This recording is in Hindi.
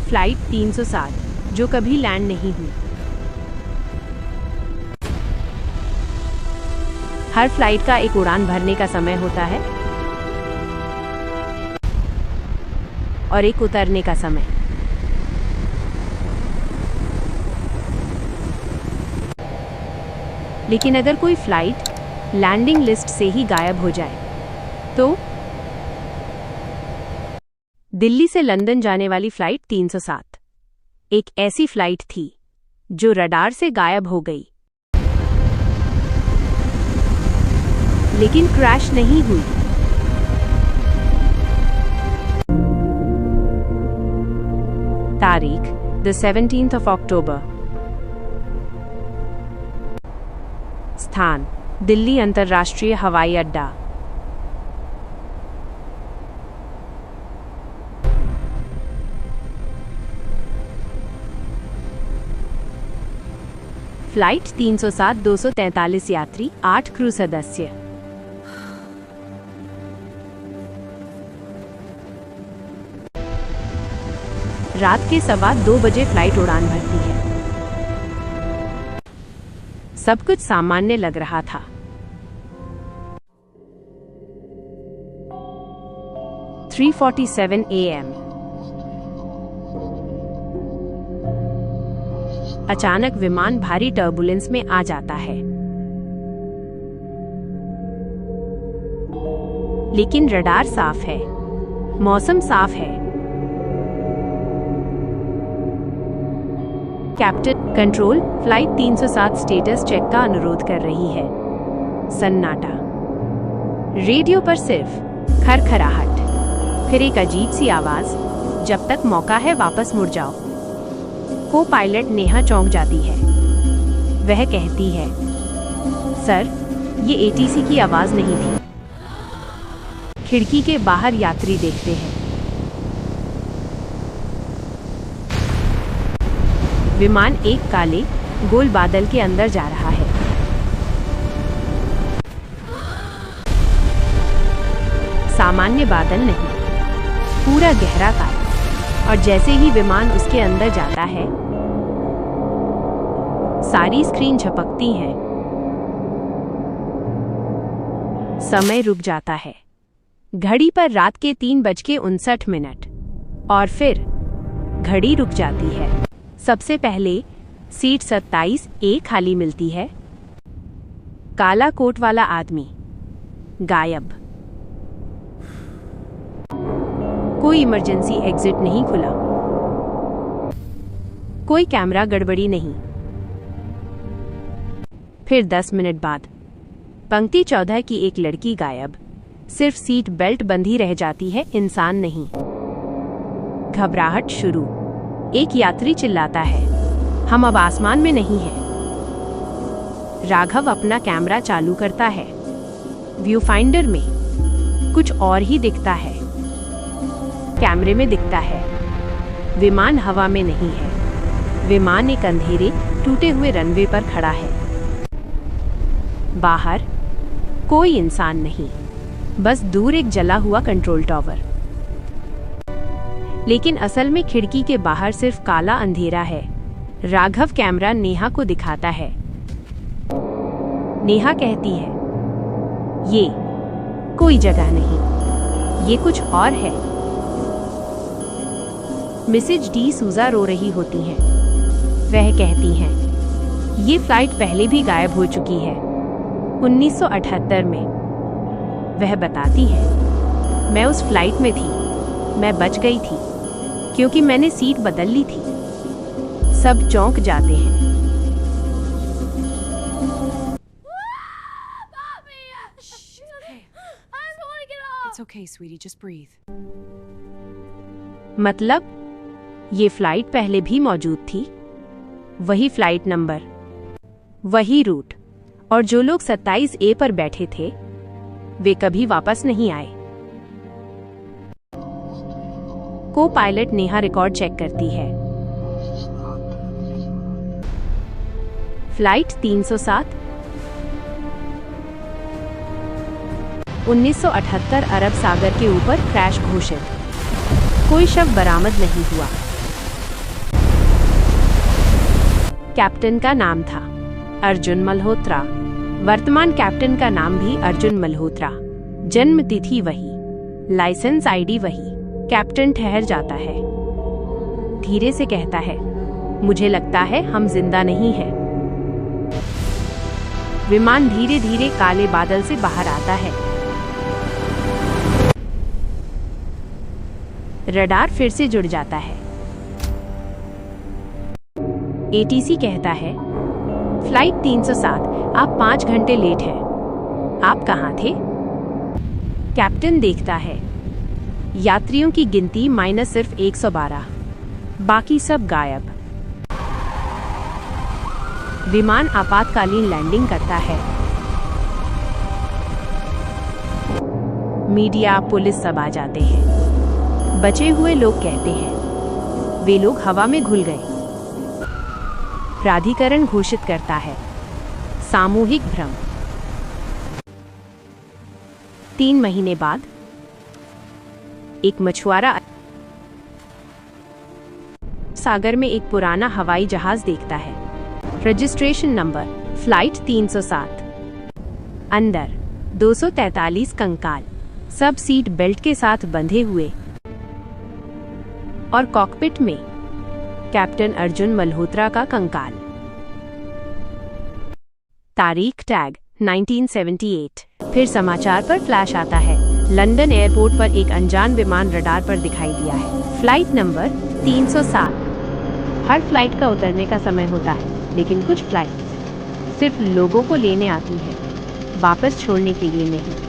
फ्लाइट 307 जो कभी लैंड नहीं हुई। हर फ्लाइट का एक उड़ान भरने का समय होता है और एक उतरने का समय। लेकिन अगर कोई फ्लाइट लैंडिंग लिस्ट से ही गायब हो जाए तो दिल्ली से लंदन जाने वाली फ्लाइट 307 एक ऐसी फ्लाइट थी जो रडार से गायब हो गई, लेकिन क्रैश नहीं हुई। तारीख the 17th of October। स्थान दिल्ली अंतर्राष्ट्रीय हवाई अड्डा। फ्लाइट 307 243 यात्री, 8 क्रू सदस्य। रात के 2:15 बजे फ्लाइट उड़ान भरती है। सब कुछ सामान्य लग रहा था। (3:47 AM) अचानक विमान भारी टर्बुलेंस में आ जाता है, लेकिन रडार साफ है, मौसम साफ है। Captain control, flight 307 status check का अनुरोध कर रही है। सन्नाटा। रेडियो पर सिर्फ खरखराहट, फिर एक अजीब सी आवाज, जब तक मौका है वापस मुड़ जाओ। को पायलट नेहा चौंक जाती है। वह कहती है, सर, ये एटीसी की आवाज नहीं थी। खिड़की के बाहर यात्री देखते हैं। विमान एक काले गोल बादल के अंदर जा रहा है। सामान्य बादल नहीं, पूरा गहरा काला। और जैसे ही विमान उसके अंदर जाता है, सारी स्क्रीन झपकती हैं। समय रुक जाता है। घड़ी पर रात के 3:59 और फिर घड़ी रुक जाती है। सबसे पहले सीट 27A खाली मिलती है। काला कोट वाला आदमी गायब। कोई इमरजेंसी एग्जिट नहीं खुला, कोई कैमरा गड़बड़ी नहीं। फिर 10 मिनट बाद पंक्ति 14 की एक लड़की गायब। सिर्फ सीट बेल्ट बंधी रह जाती है, इंसान नहीं। घबराहट शुरू। एक यात्री चिल्लाता है, हम अब आसमान में नहीं हैं। राघव अपना कैमरा चालू करता है। व्यू फाइंडर में कुछ और ही दिखता है। कैमरे में दिखता है विमान हवा में नहीं है। विमान एक अंधेरे टूटे हुए रनवे पर खड़ा है। बाहर कोई इंसान नहीं, बस दूर एक जला हुआ कंट्रोल टावर। लेकिन असल में खिड़की के बाहर सिर्फ काला अंधेरा है। राघव कैमरा नेहा को दिखाता है। नेहा कहती है, ये कोई जगह नहीं, ये कुछ और है। मिसेज डी सूजा रो रही होती हैं। वह कहती हैं, ये फ्लाइट पहले भी गायब हो चुकी है, 1978 में। वह बताती है, मैं उस फ्लाइट में थी, मैं बच गई थी क्योंकि मैंने सीट बदल ली थी। सब चौंक जाते हैं। It's okay, sweetie, just breathe. मतलब ये फ्लाइट पहले भी मौजूद थी, वही फ्लाइट नंबर, वही रूट, और जो लोग 27A पर बैठे थे वे कभी वापस नहीं आए। को पायलट नेहा रिकॉर्ड चेक करती है। फ्लाइट 307 1978 अरब सागर के ऊपर क्रैश घोषित। कोई शव बरामद नहीं हुआ। कैप्टन का नाम था अर्जुन मल्होत्रा। वर्तमान कैप्टन का नाम भी अर्जुन मल्होत्रा। जन्म तिथि वही, लाइसेंस आईडी वही। कैप्टन ठहर जाता है, धीरे से कहता है, मुझे लगता है हम जिंदा नहीं हैं। विमान धीरे धीरे काले बादल से बाहर आता है। रडार फिर से जुड़ जाता है। एटीसी कहता है, फ्लाइट 307, आप 5 घंटे लेट हैं। आप कहाँ थे? कैप्टन देखता है, यात्रियों की गिनती माइनस सिर्फ 112, बाकी सब गायब। विमान आपातकालीन लैंडिंग करता है। मीडिया, पुलिस सब आ जाते हैं। बचे हुए लोग कहते हैं, वे लोग हवा में घुल गए। प्राधिकरण घोषित करता है, सामूहिक भ्रम। 3 महीने बाद एक मछुआरा सागर में एक पुराना हवाई जहाज देखता है। Registration number flight 307। अंदर 243 कंकाल, सब सीट बेल्ट के साथ बंधे हुए, और कॉकपिट में कैप्टन अर्जुन मल्होत्रा का कंकाल। तारीख टैग 1978। फिर समाचार पर फ्लैश आता है, लंदन एयरपोर्ट पर एक अनजान विमान रडार पर दिखाई दिया है। Flight number 307। हर फ्लाइट का उतरने का समय होता है, लेकिन कुछ फ्लाइट सिर्फ लोगों को लेने आती है, वापस छोड़ने के लिए नहीं।